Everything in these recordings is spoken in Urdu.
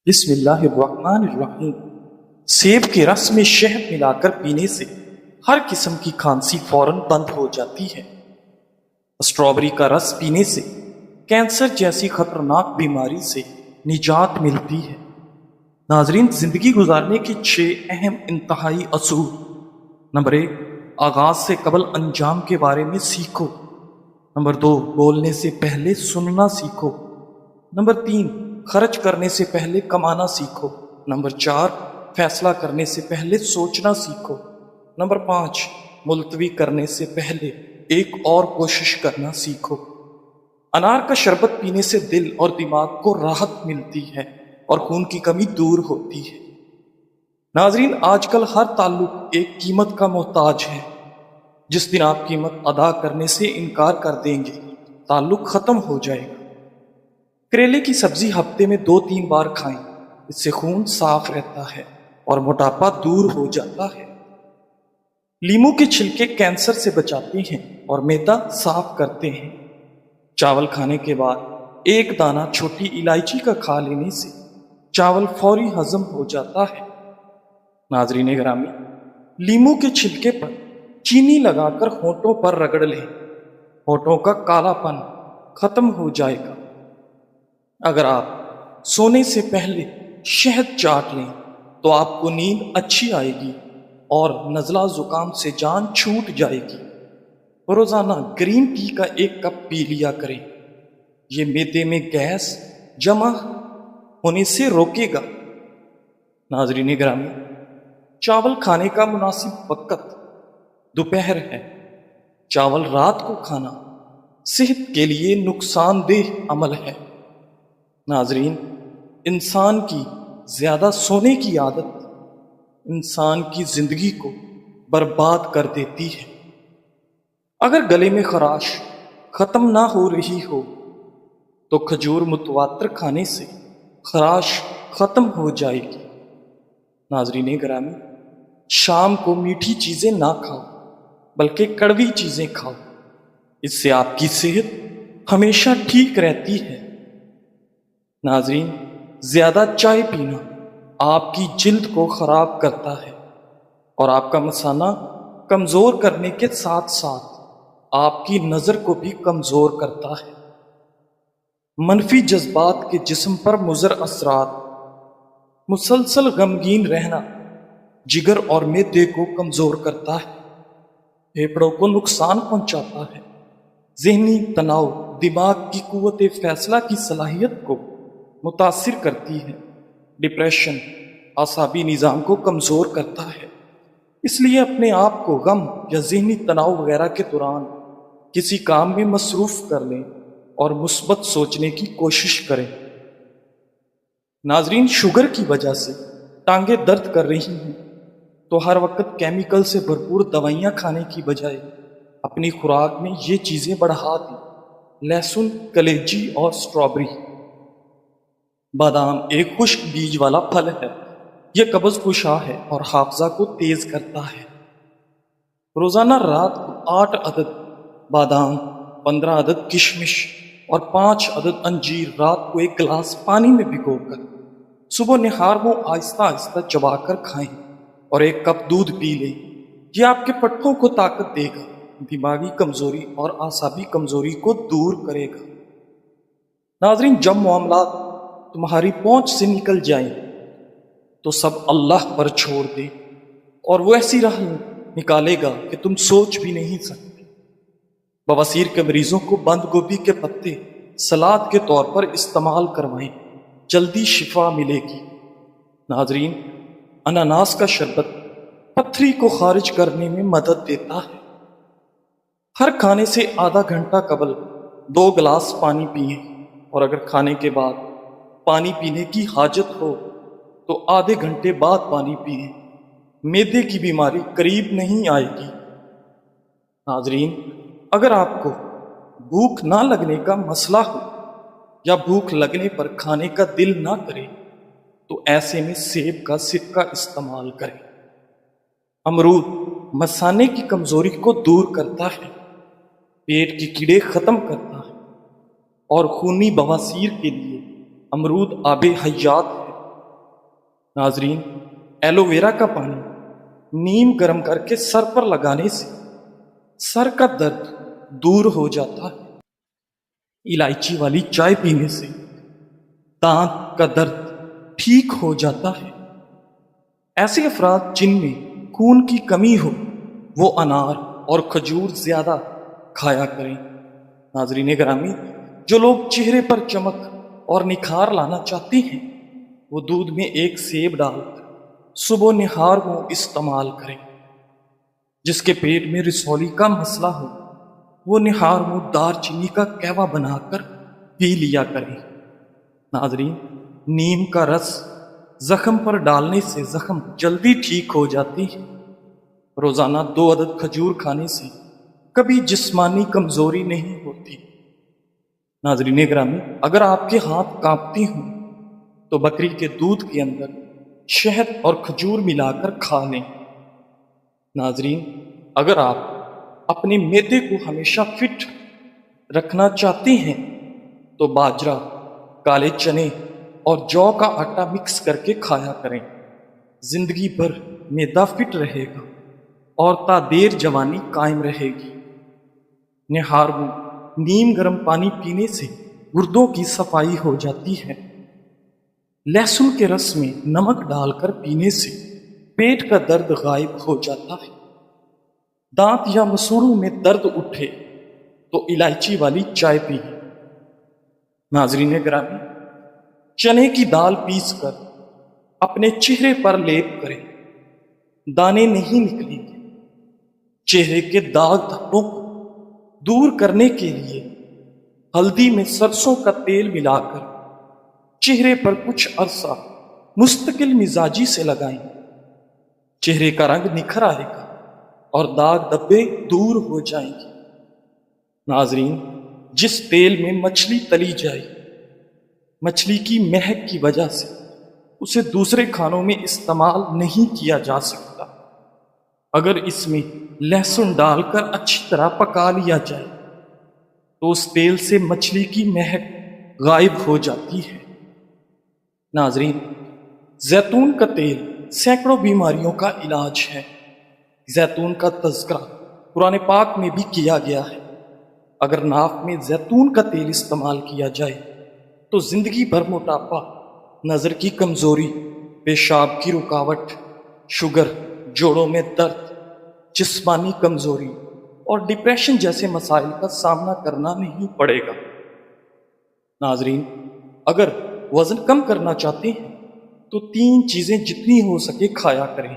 بسم اللہ الرحمن الرحیم۔ سیب کے رس میں شہد ملا کر پینے سے ہر قسم کی کھانسی فوراً بند ہو جاتی ہے۔ اسٹرابری کا رس پینے سے کینسر جیسی خطرناک بیماری سے نجات ملتی ہے۔ ناظرین، زندگی گزارنے کے 6 اہم انتہائی اصول۔ نمبر 1، آغاز سے قبل انجام کے بارے میں سیکھو۔ نمبر 2، بولنے سے پہلے سننا سیکھو۔ نمبر 3، خرچ کرنے سے پہلے کمانا سیکھو۔ نمبر 4، فیصلہ کرنے سے پہلے سوچنا سیکھو۔ نمبر 5، ملتوی کرنے سے پہلے ایک اور کوشش کرنا سیکھو۔ انار کا شربت پینے سے دل اور دماغ کو راحت ملتی ہے اور خون کی کمی دور ہوتی ہے۔ ناظرین، آج کل ہر تعلق ایک قیمت کا محتاج ہے۔ جس دن آپ قیمت ادا کرنے سے انکار کر دیں گے، تعلق ختم ہو جائے گا۔ کریلے کی سبزی ہفتے میں 2-3 بار کھائیں، اس سے خون صاف رہتا ہے اور موٹاپا دور ہو جاتا ہے۔ لیمو کے چھلکے کینسر سے بچاتے ہیں اور معدہ صاف کرتے ہیں۔ چاول کھانے کے بعد ایک دانہ چھوٹی الائچی کا کھا لینے سے چاول فوری ہضم ہو جاتا ہے۔ ناظرین گرامی، لیمو کے چھلکے پر چینی لگا کر ہونٹوں پر رگڑ لیں، ہونٹوں کا کالا پن ختم ہو جائے گا۔ اگر آپ سونے سے پہلے شہد چاٹ لیں تو آپ کو نیند اچھی آئے گی اور نزلہ زکام سے جان چھوٹ جائے گی۔ روزانہ گرین ٹی کا 1 کپ پی لیا کریں، یہ معدے میں گیس جمع ہونے سے روکے گا۔ ناظرین گرامی، چاول کھانے کا مناسب وقت دوپہر ہے۔ چاول رات کو کھانا صحت کے لیے نقصان دہ عمل ہے۔ ناظرین، انسان کی زیادہ سونے کی عادت انسان کی زندگی کو برباد کر دیتی ہے۔ اگر گلے میں خراش ختم نہ ہو رہی ہو تو کھجور متواتر کھانے سے خراش ختم ہو جائے گی۔ ناظرین گرامی، شام کو میٹھی چیزیں نہ کھاؤ بلکہ کڑوی چیزیں کھاؤ، اس سے آپ کی صحت ہمیشہ ٹھیک رہتی ہے۔ ناظرین، زیادہ چائے پینا آپ کی جلد کو خراب کرتا ہے اور آپ کا مثانہ کمزور کرنے کے ساتھ ساتھ آپ کی نظر کو بھی کمزور کرتا ہے۔ منفی جذبات کے جسم پر مضر اثرات: مسلسل غمگین رہنا جگر اور معدے کو کمزور کرتا ہے، پھیپھڑوں کو نقصان پہنچاتا ہے۔ ذہنی تناؤ دماغ کی قوت فیصلہ کی صلاحیت کو متاثر کرتی ہے۔ ڈپریشن اعصابی نظام کو کمزور کرتا ہے۔ اس لیے اپنے آپ کو غم یا ذہنی تناؤ وغیرہ کے دوران کسی کام میں مصروف کر لیں اور مثبت سوچنے کی کوشش کریں۔ ناظرین، شوگر کی وجہ سے ٹانگیں درد کر رہی ہیں تو ہر وقت کیمیکل سے بھرپور دوائیاں کھانے کی بجائے اپنی خوراک میں یہ چیزیں بڑھا دیں: لہسن، کلیجی اور اسٹرابری۔ بادام ایک خشک بیج والا پھل ہے، یہ قبض کشا ہے اور حافظہ کو تیز کرتا ہے۔ روزانہ رات کو 8 عدد بادام، 15 عدد کشمش اور 5 عدد انجیر رات کو 1 گلاس پانی میں بھگو کر صبح نہار وہ آہستہ آہستہ چبا کر کھائیں اور 1 کپ دودھ پی لیں۔ یہ آپ کے پٹھوں کو طاقت دے گا، دماغی کمزوری اور اعصابی کمزوری کو دور کرے گا۔ ناظرین، جب معاملات تمہاری پہنچ سے نکل جائیں تو سب اللہ پر چھوڑ دیں اور وہ ایسی راہ نکالے گا کہ تم سوچ بھی نہیں سکتے۔ بواسیر کے مریضوں کو بند گوبھی کے پتے سلاد کے طور پر استعمال کروائیں، جلدی شفا ملے گی۔ ناظرین، اناناس کا شربت پتھری کو خارج کرنے میں مدد دیتا ہے۔ ہر کھانے سے آدھا گھنٹہ قبل 2 گلاس پانی پئیں اور اگر کھانے کے بعد پانی پینے کی حاجت ہو تو آدھے گھنٹے بعد پانی پئیں، معدے کی بیماری قریب نہیں آئے گی۔ ناظرین، اگر آپ کو بھوک نہ لگنے کا مسئلہ ہو یا بھوک لگنے پر کھانے کا دل نہ کرے تو ایسے میں سیب کا سرکہ استعمال کریں۔ امرود مثانے کی کمزوری کو دور کرتا ہے، پیٹ کے کیڑے ختم کرتا ہے اور خونی بواسیر کے لیے امرود آب حیات ہے۔ ناظرین، ایلو ویرا کا پانی نیم گرم کر کے سر پر لگانے سے سر کا درد دور ہو جاتا ہے۔ الائچی والی چائے پینے سے دانت کا درد ٹھیک ہو جاتا ہے۔ ایسے افراد جن میں خون کی کمی ہو وہ انار اور کھجور زیادہ کھایا کریں۔ ناظرین گرامی، جو لوگ چہرے پر چمک اور نکھار لانا چاہتے ہیں وہ دودھ میں ایک سیب ڈال کر صبح نہار کو استعمال کریں۔ جس کے پیٹ میں رسولی کا مسئلہ ہو وہ نہار کو دار چینی کا قہوہ بنا کر پی لیا کریں۔ ناظرین، نیم کا رس زخم پر ڈالنے سے زخم جلدی ٹھیک ہو جاتی ہے۔ روزانہ 2 عدد کھجور کھانے سے کبھی جسمانی کمزوری نہیں ہوتی۔ ناظرین گرامی، اگر آپ کے ہاتھ کانپتے ہوں تو بکری کے دودھ کے اندر شہد اور کھجور ملا کر کھا لیں۔ ناظرین، اگر آپ اپنے معدے کو ہمیشہ فٹ رکھنا چاہتے ہیں تو باجرہ، کالے چنے اور جو کا آٹا مکس کر کے کھایا کریں۔ زندگی بھر معدہ فٹ رہے گا اور تا دیر جوانی قائم رہے گی۔ نہار میں نیم گرم پانی پینے سے گردوں کی صفائی ہو جاتی ہے۔ لہسن کے رس میں نمک ڈال کر پینے سے پیٹ کا درد غائب ہو جاتا ہے۔ دانت یا مسوڑوں میں درد اٹھے تو الائچی والی چائے پئیں۔ ناظرین گرامی، چنے کی دال پیس کر اپنے چہرے پر لیپ کریں، دانے نہیں نکلیں گے۔ چہرے کے داغ دھبوں کو دور کرنے کے لیے ہلدی میں سرسوں کا تیل ملا کر چہرے پر کچھ عرصہ مستقل مزاجی سے لگائیں۔ چہرے کا رنگ نکھر آئے گا اور داغ دھبے دور ہو جائیں گے۔ ناظرین، جس تیل میں مچھلی تلی جائے مچھلی کی مہک کی وجہ سے اسے دوسرے کھانوں میں استعمال نہیں کیا جا سکتا۔ اگر اس میں لہسن ڈال کر اچھی طرح پکا لیا جائے تو اس تیل سے مچھلی کی مہک غائب ہو جاتی ہے۔ ناظرین، زیتون کا تیل سینکڑوں بیماریوں کا علاج ہے۔ زیتون کا تذکرہ قرآن پاک میں بھی کیا گیا ہے۔ اگر ناف میں زیتون کا تیل استعمال کیا جائے تو زندگی بھر موٹاپا، نظر کی کمزوری، پیشاب کی رکاوٹ، شوگر، جوڑوں میں درد، جسمانی کمزوری اور ڈپریشن جیسے مسائل کا سامنا کرنا نہیں پڑے گا۔ ناظرین، اگر وزن کم کرنا چاہتے ہیں تو 3 چیزیں جتنی ہو سکے کھایا کریں: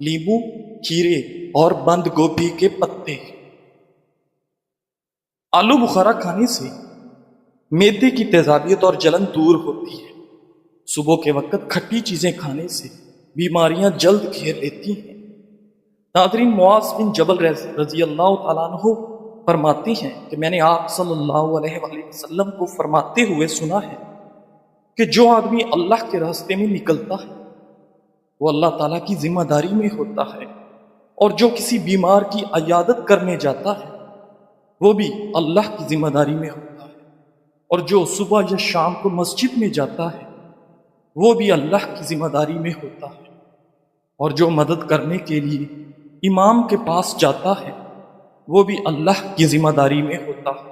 لیموں، کھیرے اور بند گوبھی کے پتے۔ آلو بخارا کھانے سے معدے کی تیزابیت اور جلن دور ہوتی ہے۔ صبح کے وقت کھٹی چیزیں کھانے سے بیماریاں جلد گھیر لیتی ہیں۔ ناظرین، معاذ بن جبل رضی اللہ تعالیٰ عنہ فرماتے ہیں کہ میں نے آپ صلی اللہ علیہ وآلہ وسلم کو فرماتے ہوئے سنا ہے کہ جو آدمی اللہ کے راستے میں نکلتا ہے وہ اللہ تعالیٰ کی ذمہ داری میں ہوتا ہے، اور جو کسی بیمار کی عیادت کرنے جاتا ہے وہ بھی اللہ کی ذمہ داری میں ہوتا ہے، اور جو صبح یا شام کو مسجد میں جاتا ہے وہ بھی اللہ کی ذمہ داری میں ہوتا ہے، اور جو مدد کرنے کے لیے امام کے پاس جاتا ہے وہ بھی اللہ کی ذمہ داری میں ہوتا ہے،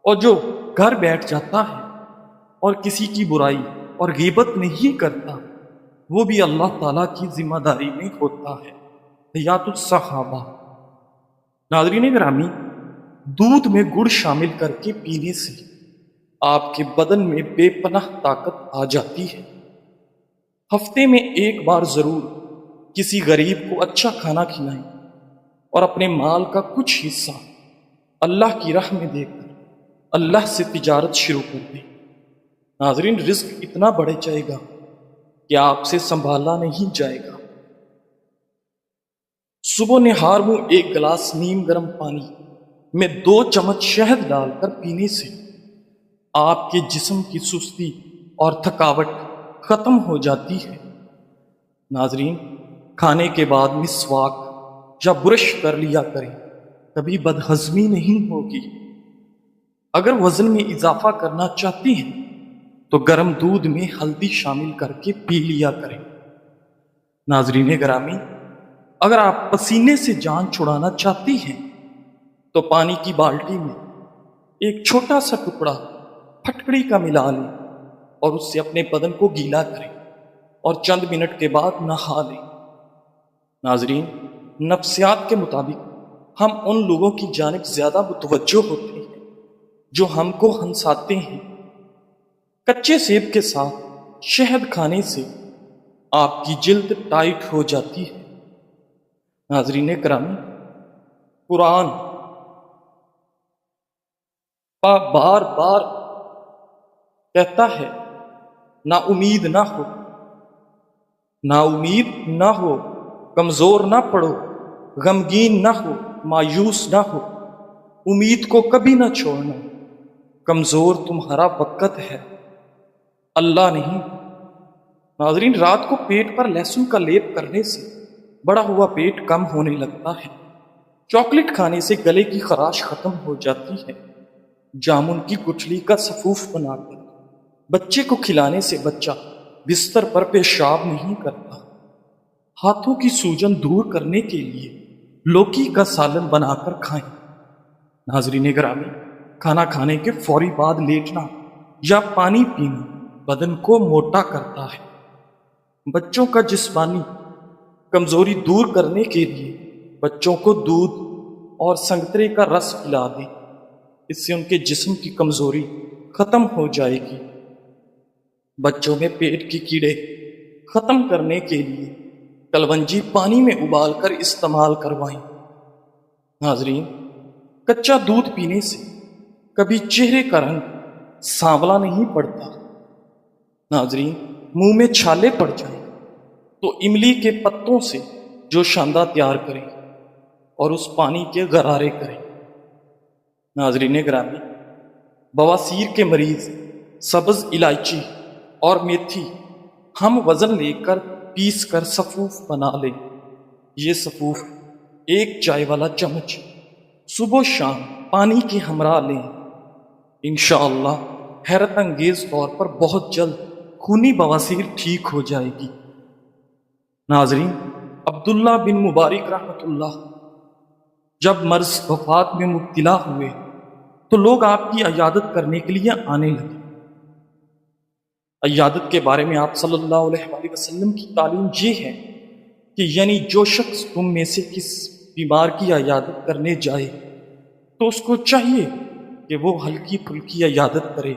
اور جو گھر بیٹھ جاتا ہے اور کسی کی برائی اور غیبت نہیں کرتا وہ بھی اللہ تعالیٰ کی ذمہ داری میں ہوتا ہے۔ حیات الصحابہ۔ ناظرین گرامی، دودھ میں گڑ شامل کر کے پینے سے آپ کے بدن میں بے پناہ طاقت آ جاتی ہے۔ ہفتے میں ایک بار ضرور کسی غریب کو اچھا کھانا کھلائیں اور اپنے مال کا کچھ حصہ اللہ کی راہ میں دے کر اللہ سے تجارت شروع کر دیں۔ ناظرین، رزق اتنا بڑھ جائے گا کہ آپ سے سنبھالا نہیں جائے گا۔ صبح نہار میں 1 گلاس نیم گرم پانی میں 2 چمچ شہد ڈال کر پینے سے آپ کے جسم کی سستی اور تھکاوٹ ختم ہو جاتی ہے۔ ناظرین، کھانے کے بعد مسواک یا برش کر لیا کریں، کبھی بدہضمی نہیں ہوگی۔ اگر وزن میں اضافہ کرنا چاہتے ہیں تو گرم دودھ میں ہلدی شامل کر کے پی لیا کریں۔ ناظرین گرامی، اگر آپ پسینے سے جان چھڑانا چاہتی ہیں تو پانی کی بالٹی میں ایک چھوٹا سا ٹکڑا پھٹکڑی کا ملا لیں اور اس سے اپنے بدن کو گیلا کریں اور چند منٹ کے بعد نہا لیں۔ ناظرین، نفسیات کے مطابق ہم ان لوگوں کی جانب زیادہ متوجہ ہوتے ہیں جو ہم کو ہنساتے ہیں۔ کچے سیب کے ساتھ شہد کھانے سے آپ کی جلد ٹائٹ ہو جاتی ہے۔ ناظرین کرام، قرآن بار بار کہتا ہے نا امید نہ ہو، نا امید نہ ہو، کمزور نہ پڑو، غمگین نہ ہو، مایوس نہ ہو، امید کو کبھی نہ چھوڑنا، کمزور تمہارا وقت ہے، اللہ نہیں۔ ناظرین، رات کو پیٹ پر لہسن کا لیپ کرنے سے بڑا ہوا پیٹ کم ہونے لگتا ہے، چاکلیٹ کھانے سے گلے کی خراش ختم ہو جاتی ہے، جامن کی گٹھلی کا سفوف بنا کر بچے کو کھلانے سے بچہ بستر پر پیشاب نہیں کرتا، ہاتھوں کی سوجن دور کرنے کے لیے لوکی کا سالن بنا کر کھائیں۔ ناظرین گرامی، کھانا کھانے کے فوری بعد لیٹنا یا پانی پینا بدن کو موٹا کرتا ہے۔ بچوں کا جسمانی کمزوری دور کرنے کے لیے بچوں کو دودھ اور سنگترے کا رس پلا دیں، اس سے ان کے جسم کی کمزوری ختم ہو جائے گی۔ بچوں میں پیٹ کے کیڑے ختم کرنے کے لیے کلونجی پانی میں ابال کر استعمال کروائیں۔ ناظرین، کچا دودھ پینے سے کبھی چہرے کا رنگ سانولا نہیں پڑتا۔ ناظرین، منہ میں چھالے پڑ جائیں تو املی کے پتوں سے جو شاندہ تیار کریں اور اس پانی کے غرارے کریں۔ ناظرین گرامی، بواسیر کے مریض سبز الائچی اور میتھی ہم وزن لے کر پیس کر سفوف بنا لیں۔ یہ سفوف ایک چائے والا چمچ صبح و شام پانی کے ہمراہ لیں، انشاءاللہ حیرت انگیز طور پر بہت جلد خونی بواسیر ٹھیک ہو جائے گی۔ ناظرین، عبداللہ بن مبارک رحمۃ اللہ جب مرض وفات میں مبتلا ہوئے تو لوگ آپ کی عیادت کرنے کے لیے آنے لگے۔ عیادت کے بارے میں آپ صلی اللہ علیہ وآلہ وسلم کی تعلیم یہ ہے کہ یعنی جو شخص تم میں سے کس بیمار کی عیادت کرنے جائے تو اس کو چاہیے کہ وہ ہلکی پھلکی عیادت کرے،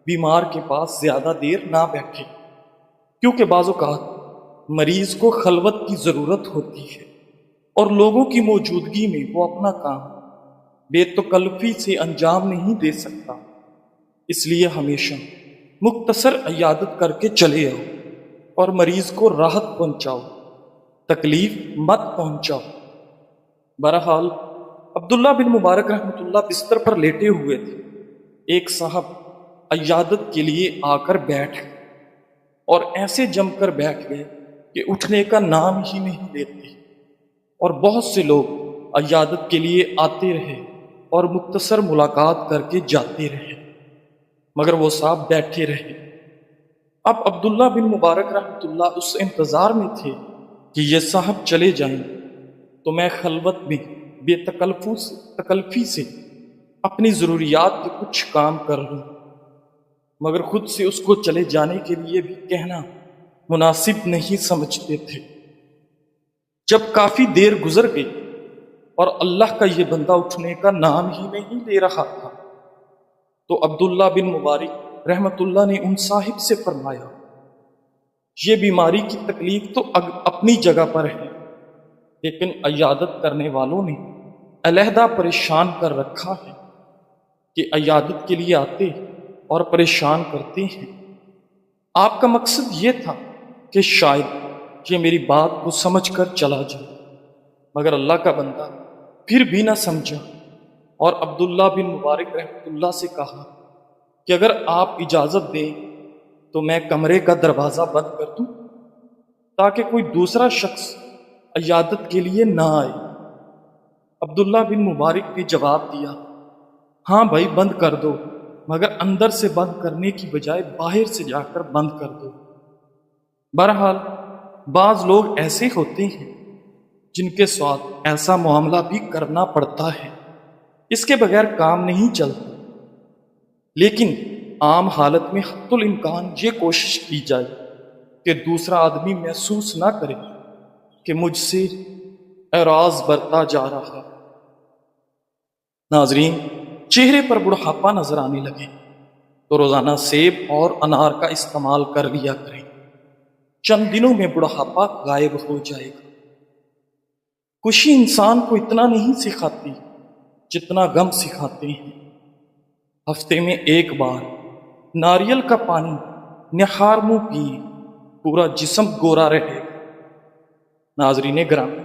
بیمار کے پاس زیادہ دیر نہ بیٹھے، کیونکہ بعض اوقات مریض کو خلوت کی ضرورت ہوتی ہے اور لوگوں کی موجودگی میں وہ اپنا کام بے تکلفی سے انجام نہیں دے سکتا۔ اس لیے ہمیشہ مختصر عیادت کر کے چلے آؤ اور مریض کو راحت پہنچاؤ، تکلیف مت پہنچاؤ۔ بہرحال عبداللہ بن مبارک رحمۃ اللہ بستر پر لیٹے ہوئے تھے، ایک صاحب عیادت کے لیے آ کر بیٹھ گئے اور ایسے جم کر بیٹھ گئے کہ اٹھنے کا نام ہی نہیں لیتے، اور بہت سے لوگ عیادت کے لیے آتے رہے اور مختصر ملاقات کر کے جاتے رہے، مگر وہ صاحب بیٹھے رہے۔ اب عبداللہ بن مبارک رحمۃ اللہ اس انتظار میں تھے کہ یہ صاحب چلے جائیں تو میں خلوت میں بے تکلفی سے اپنی ضروریات کے کچھ کام کر لوں، مگر خود سے اس کو چلے جانے کے لیے بھی کہنا مناسب نہیں سمجھتے تھے۔ جب کافی دیر گزر گئی اور اللہ کا یہ بندہ اٹھنے کا نام ہی نہیں لے رہا تھا تو عبداللہ بن مبارک رحمت اللہ نے ان صاحب سے فرمایا، یہ بیماری کی تکلیف تو اپنی جگہ پر ہے، لیکن عیادت کرنے والوں نے علیحدہ پریشان کر رکھا ہے کہ عیادت کے لیے آتے اور پریشان کرتے ہیں۔ آپ کا مقصد یہ تھا کہ شاید یہ میری بات کو سمجھ کر چلا جائے، مگر اللہ کا بندہ پھر بھی نہ سمجھا اور عبداللہ بن مبارک رحمۃ اللہ سے کہا کہ اگر آپ اجازت دیں تو میں کمرے کا دروازہ بند کر دوں تاکہ کوئی دوسرا شخص عیادت کے لیے نہ آئے۔ عبداللہ بن مبارک نے جواب دیا، ہاں بھائی بند کر دو، مگر اندر سے بند کرنے کی بجائے باہر سے جا کر بند کر دو۔ بہرحال بعض لوگ ایسے ہوتے ہیں جن کے ساتھ ایسا معاملہ بھی کرنا پڑتا ہے، اس کے بغیر کام نہیں چلتا، لیکن عام حالت میں حتی الامکان یہ کوشش کی جائے کہ دوسرا آدمی محسوس نہ کرے کہ مجھ سے اعراض برتا جا رہا۔ ناظرین، چہرے پر بڑھاپا نظر آنے لگے تو روزانہ سیب اور انار کا استعمال کر لیا کریں، چند دنوں میں بڑھاپا غائب ہو جائے گا۔ خوشی انسان کو اتنا نہیں سکھاتی جتنا غم سکھاتے ہیں۔ ہفتے میں ایک بار ناریل کا پانی نہار منہ پیے، پورا جسم گورا رہے گا۔ ناظرین گرامی،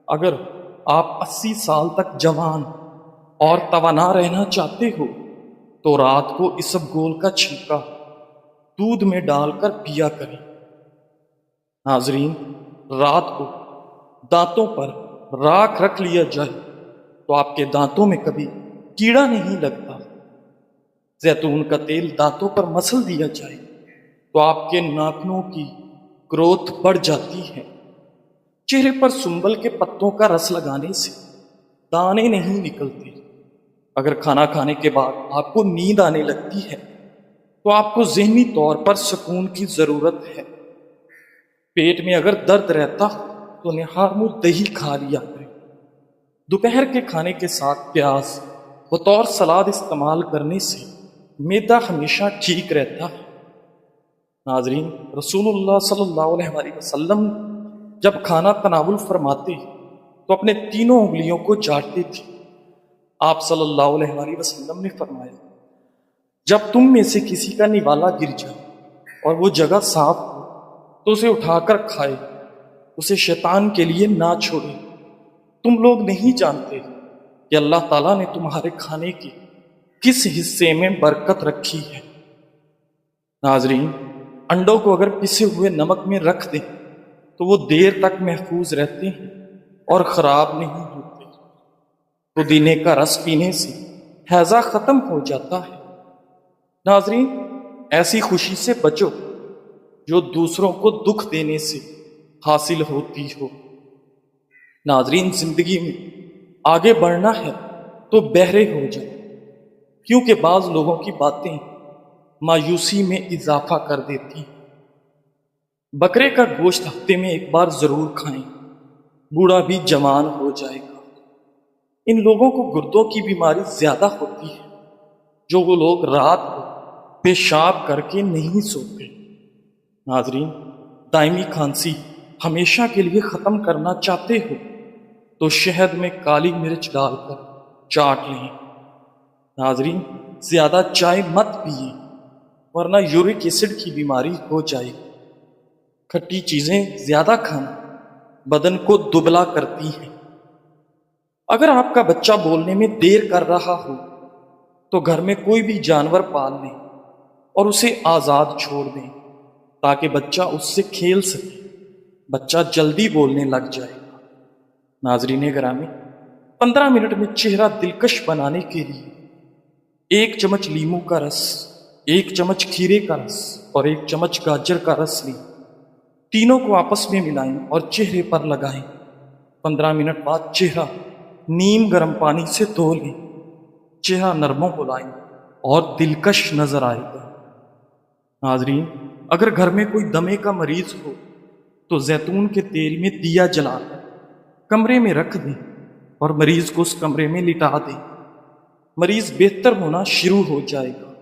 اگر آپ 80 سال تک جوان اور توانا رہنا چاہتے ہو تو رات کو اسبگول کا چھلکا دودھ میں ڈال کر پیا کریں۔ ناظرین، رات کو دانتوں پر راکھ رکھ لیا جائے تو آپ کے دانتوں میں کبھی کیڑا نہیں لگتا۔ زیتون کا تیل دانتوں پر مسل دیا جائے تو آپ کے ناخنوں کی گروتھ بڑھ جاتی ہے۔ چہرے پر سنبل کے پتوں کا رس لگانے سے دانے نہیں نکلتے۔ اگر کھانا کھانے کے بعد آپ کو نیند آنے لگتی ہے تو آپ کو ذہنی طور پر سکون کی ضرورت ہے۔ پیٹ میں اگر درد رہتا ہو تو نہار منہ دہی کھا لیا کریں۔ دوپہر کے کھانے کے ساتھ پیاز بطور سلاد استعمال کرنے سے معدہ ہمیشہ ٹھیک رہتا ہے۔ ناظرین، رسول اللہ صلی اللہ علیہ وآلہ وسلم جب کھانا تناول فرماتے تو اپنے تینوں انگلیوں کو چاٹتے تھے۔ آپ صلی اللہ علیہ وآلہ وسلم نے فرمایا، جب تم میں سے کسی کا نوالا گر جائے اور وہ جگہ صاف ہو تو اسے اٹھا کر کھائے، اسے شیطان کے لیے نہ چھوڑے۔ تم لوگ نہیں جانتے کہ اللہ تعالیٰ نے تمہارے کھانے کے کس حصے میں برکت رکھی ہے۔ ناظرین، انڈوں کو اگر پسے ہوئے نمک میں رکھ دیں تو وہ دیر تک محفوظ رہتے ہیں اور خراب نہیں ہوتے۔ پودینے کا رس پینے سے ہیضہ ختم ہو جاتا ہے۔ ناظرین، ایسی خوشی سے بچو جو دوسروں کو دکھ دینے سے حاصل ہوتی ہو۔ ناظرین، زندگی میں آگے بڑھنا ہے تو بہرے ہو جائے، کیونکہ بعض لوگوں کی باتیں مایوسی میں اضافہ کر دیتی ہیں۔ بکرے کا گوشت ہفتے میں ایک بار ضرور کھائیں، بوڑھا بھی جوان ہو جائے گا۔ ان لوگوں کو گردوں کی بیماری زیادہ ہوتی ہے جو وہ لوگ رات کو پیشاب کر کے نہیں سوتے۔ ناظرین، دائمی کھانسی ہمیشہ کے لیے ختم کرنا چاہتے ہو تو شہد میں کالی مرچ ڈال کر چاٹ لیں۔ ناظرین، زیادہ چائے مت پیئے ورنہ یورک ایسڈ کی بیماری ہو جائے گی۔ کھٹی چیزیں زیادہ کھانا بدن کو دبلا کرتی ہیں۔ اگر آپ کا بچہ بولنے میں دیر کر رہا ہو تو گھر میں کوئی بھی جانور پال لیں اور اسے آزاد چھوڑ دیں تاکہ بچہ اس سے کھیل سکے۔ بچہ جلدی بولنے لگ جائے گا۔ ناظرین گرامی، 15 منٹ میں چہرہ دلکش بنانے کے لیے 1 چمچ لیموں کا رس، 1 چمچ کھیرے کا رس اور 1 چمچ گاجر کا رس لیں۔ تینوں کو آپس میں ملائیں اور چہرے پر لگائیں۔ 15 منٹ بعد چہرہ نیم گرم پانی سے دھو لیں۔ چہرہ نرم و ملائم اور دلکش نظر آئے گا۔ ناظرین، اگر گھر میں کوئی دمے کا مریض ہو تو زیتون کے تیل میں دیا جلا کر کمرے میں رکھ دیں اور مریض کو اس کمرے میں لٹا دیں۔ مریض بہتر ہونا شروع ہو جائے گا۔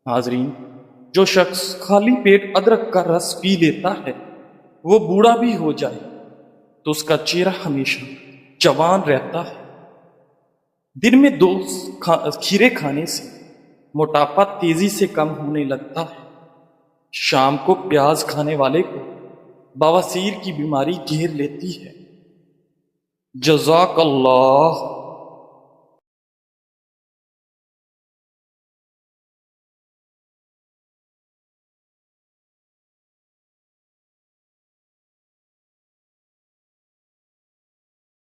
ناظرین، جو شخص خالی پیٹ ادرک کا رس پی لیتا ہے وہ بوڑھا بھی ہو جائے تو اس کا چہرہ ہمیشہ جوان رہتا ہے۔ دن میں 2 کھیرے کھانے سے موٹاپا تیزی سے کم ہونے لگتا ہے۔ شام کو پیاز کھانے والے کو بواسیر کی بیماری گھیر لیتی ہے۔ جزاک اللہ۔